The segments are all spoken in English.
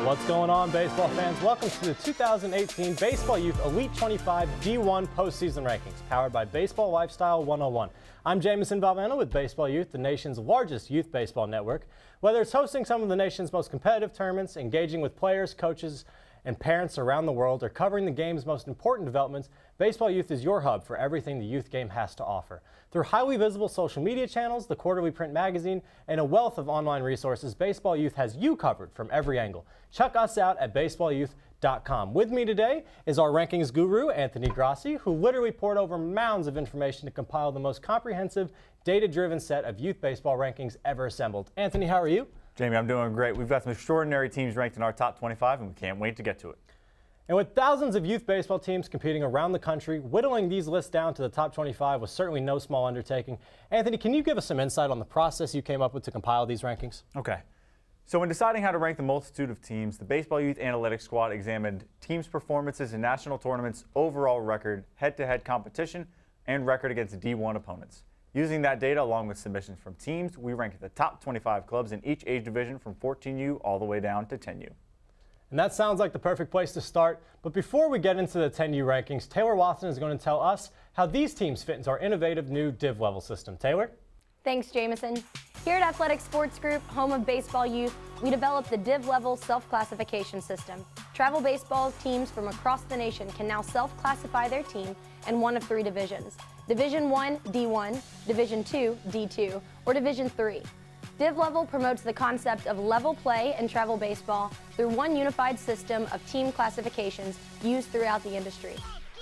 What's going on, baseball fans? Welcome to the 2018 Baseball Youth Elite 25 D1 Postseason Rankings, powered by Baseball Lifestyle 101. I'm Jamison Valvano with Baseball Youth, the nation's largest youth baseball network. Whether it's hosting some of the nation's most competitive tournaments, engaging with players, coaches, and parents around the world, or covering the game's most important developments, Baseball Youth is your hub for everything the youth game has to offer. Through highly visible social media channels, the quarterly print magazine, and a wealth of online resources, Baseball Youth has you covered from every angle. Check us out at baseballyouth.com. With me today is our rankings guru, Anthony Grassi, who literally poured over mounds of information to compile the most comprehensive, data-driven set of youth baseball rankings ever assembled. Anthony, how are you? Jamie, I'm doing great. We've got some extraordinary teams ranked in our top 25, and we can't wait to get to it. And with thousands of youth baseball teams competing around the country, whittling these lists down to the top 25 was certainly no small undertaking. Anthony, can you give us some insight on the process you came up with to compile these rankings? Okay. So when deciding how to rank the multitude of teams, the Baseball Youth Analytics Squad examined teams' performances in national tournaments, overall record, head-to-head competition, and record against D1 opponents. Using that data along with submissions from teams, we ranked the top 25 clubs in each age division from 14U all the way down to 10U. And that sounds like the perfect place to start. But before we get into the 10U rankings, Taylor Watson is going to tell us how these teams fit into our innovative new div level system. Taylor? Thanks, Jamison. Here at Athletic Sports Group, home of Baseball Youth, we developed the div level self-classification system. Travel baseball teams from across the nation can now self-classify their team in one of three divisions: Division 1, D1, Division 2, D2, or Division 3. Div level promotes the concept of level play in travel baseball through one unified system of team classifications used throughout the industry.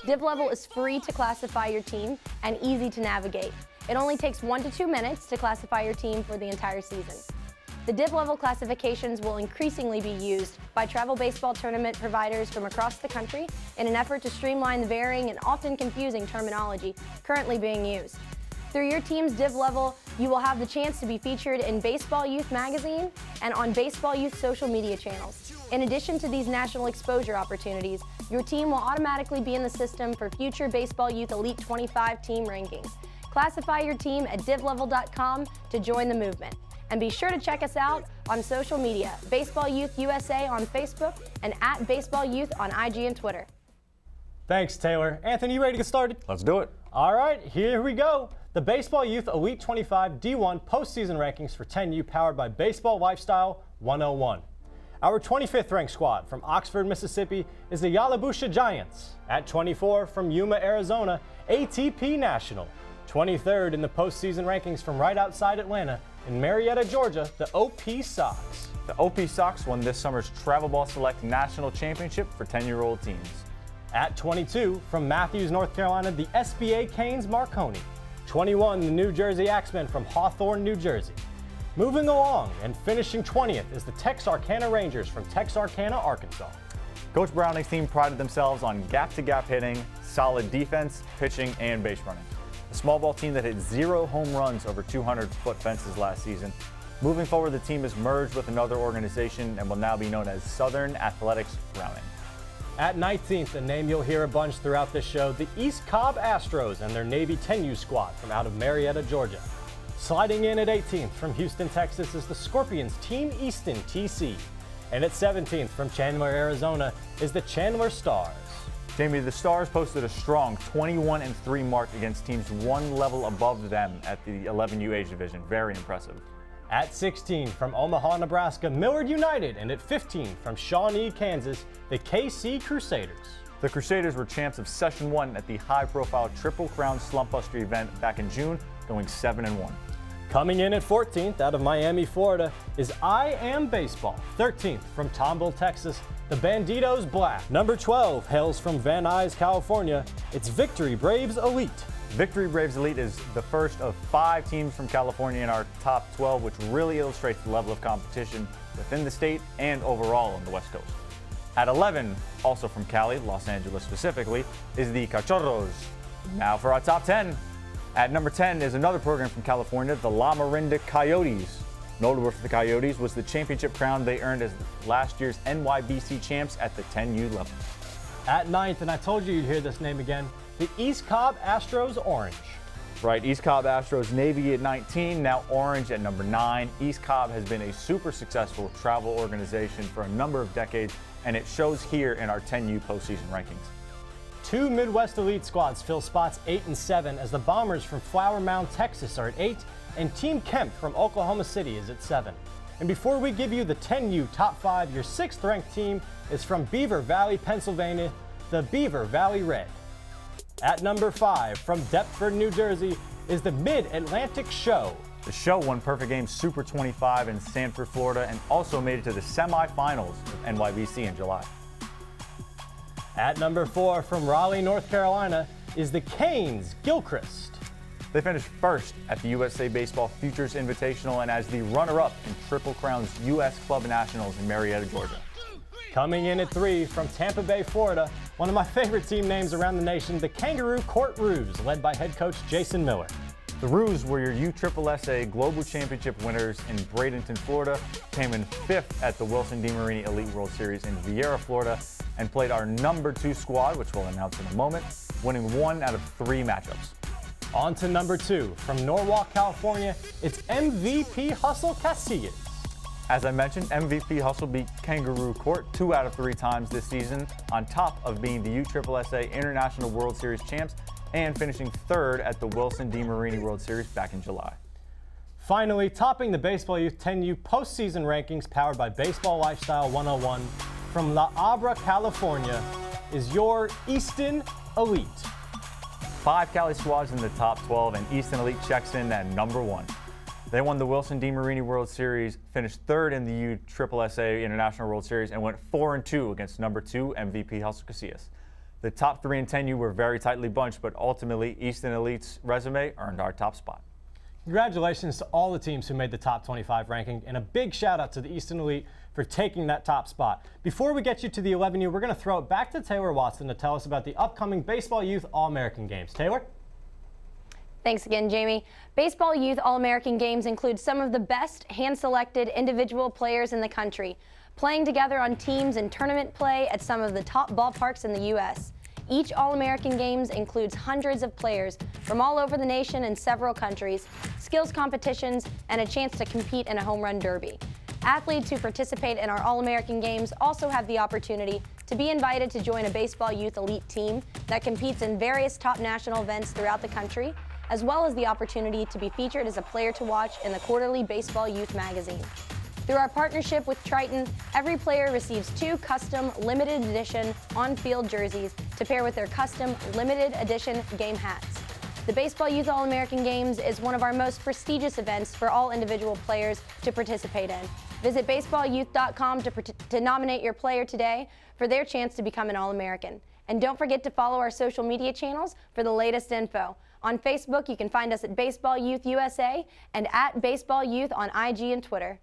Div level is free to classify your team and easy to navigate. It only takes 1 to 2 minutes to classify your team for the entire season. The div level classifications will increasingly be used by travel baseball tournament providers from across the country in an effort to streamline the varying and often confusing terminology currently being used. Through your team's div level, you will have the chance to be featured in Baseball Youth magazine and on Baseball Youth social media channels. In addition to these national exposure opportunities, your team will automatically be in the system for future Baseball Youth Elite 25 team rankings. Classify your team at divlevel.com to join the movement. And be sure to check us out on social media, Baseball Youth USA on Facebook and at Baseball Youth on IG and Twitter. Thanks, Taylor. Anthony, you ready to get started? Let's do it. All right, here we go. The Baseball Youth Elite 25 D1 postseason rankings for 10U, powered by Baseball Lifestyle 101. Our 25th ranked squad from Oxford, Mississippi is the Yala Busha Giants. At 24 from Yuma, Arizona, ATP National. 23rd in the postseason rankings from right outside Atlanta, in Marietta, Georgia, the Opie Sox. The Opie Sox won this summer's Travel Ball Select National Championship for 10-year-old teams. At 22 from Matthews, North Carolina, the SBA Cain's Marconi. 21, the New Jersey Axemen from Hawthorne, New Jersey. Moving along and finishing 20th is the Tex Arcana Rangers from Tex Arcana, Arkansas. Coach Browning's team prided themselves on gap-to-gap hitting, solid defense, pitching, and base running. A small ball team that hit 0 home runs over 200-foot fences last season. Moving forward, the team has merged with another organization and will now be known as Southern Athletics Browning. At 19th, a name you'll hear a bunch throughout this show, the East Cobb Astros and their Navy 10U squad from out of Marietta, Georgia. Sliding in at 18th from Houston, Texas is the Scorpions Team Easton TC. And at 17th from Chandler, Arizona is the Chandler Stars. Jamie, the Stars posted a strong 21-3 mark against teams one level above them at the 11U age division. Very impressive. At 16 from Omaha, Nebraska, Millard United, and at 15 from Shawnee, Kansas, the KC Crusaders. The Crusaders were champs of Session 1 at the high-profile Triple Crown Slumpbuster event back in June, going 7-1. Coming in at 14th out of Miami, Florida is I Am Baseball. 13th from Tomball, Texas, the Banditos Black. Number 12 hails from Van Nuys, California. It's Victory Braves Elite. Victory Braves Elite is the first of 5 teams from California in our top 12, which really illustrates the level of competition within the state and overall on the West Coast. At 11, also from Cali, Los Angeles specifically, is the Cachorros. Now for our top 10. At number 10 is another program from California, the La Morinda Coyotes. Notable for the Coyotes was the championship crown they earned as last year's NYBC champs at the 10U level. At 9th, and I told you you'd hear this name again, the East Cobb Astros Orange. Right, East Cobb Astros Navy at 19, now Orange at number 9. East Cobb has been a super successful travel organization for a number of decades, and it shows here in our 10U postseason rankings. 2 Midwest Elite squads fill spots 8 and 7 as the Bombers from Flower Mound, Texas are at 8, and Team Kemp from Oklahoma City is at 7. And before we give you the 10U top 5, your 6th ranked team is from Beaver Valley, Pennsylvania, the Beaver Valley Red. At number 5, from Deptford, New Jersey, is the Mid-Atlantic Show. The Show won Perfect Game Super 25 in Sanford, Florida, and also made it to the semifinals of NYBC in July. At number 4, from Raleigh, North Carolina, is the Cain's Gilchrist. They finished first at the USA Baseball Futures Invitational and as the runner-up in Triple Crown's U.S. Club Nationals in Marietta, Georgia. Coming in at 3, from Tampa Bay, Florida, one of my favorite team names around the nation, the Kangaroo Court Roos, led by head coach Jason Miller. The Roos were your USSSA Global Championship winners in Bradenton, Florida, came in 5th at the Wilson DeMarini Elite World Series in Vieira, Florida, and played our number 2 squad, which we'll announce in a moment, winning 1 out of 3 matchups. On to number 2, from Norwalk, California, it's MVP Hustle Casillas. As I mentioned, MVP Hustle beat Kangaroo Court 2 out of 3 times this season, on top of being the USSSA International World Series champs and finishing 3rd at the Wilson DeMarini World Series back in July. Finally, topping the Baseball Youth 10U postseason rankings powered by Baseball Lifestyle 101, from La Habra, California, is your Easton Elite. 5 Cali squads in the top 12, and Easton Elite checks in at number 1. They won the Wilson DeMarini World Series, finished 3rd in the USSSA International World Series, and went 4-2 against number 2 MVP Hustle Casillas. The top 3 and 10U were very tightly bunched, but ultimately Easton Elite's resume earned our top spot. Congratulations to all the teams who made the top 25 ranking, and a big shout out to the Easton Elite for taking that top spot. Before we get you to the 11U, we're going to throw it back to Taylor Watson to tell us about the upcoming Baseball Youth All-American Games. Taylor? Thanks again, Jamie. Baseball Youth All-American Games include some of the best hand-selected individual players in the country, playing together on teams in tournament play at some of the top ballparks in the U.S. Each All-American Games includes hundreds of players from all over the nation and several countries, skills competitions, and a chance to compete in a home run derby. Athletes who participate in our All-American Games also have the opportunity to be invited to join a Baseball Youth Elite team that competes in various top national events throughout the country, as well as the opportunity to be featured as a player to watch in the quarterly Baseball Youth magazine. Through our partnership with Triton, every player receives 2 custom limited edition on-field jerseys to pair with their custom limited edition game hats. The Baseball Youth All-American Games is one of our most prestigious events for all individual players to participate in. Visit baseballyouth.com to nominate your player today for their chance to become an All-American. And don't forget to follow our social media channels for the latest info. On Facebook, you can find us at Baseball Youth USA and at Baseball Youth on IG and Twitter.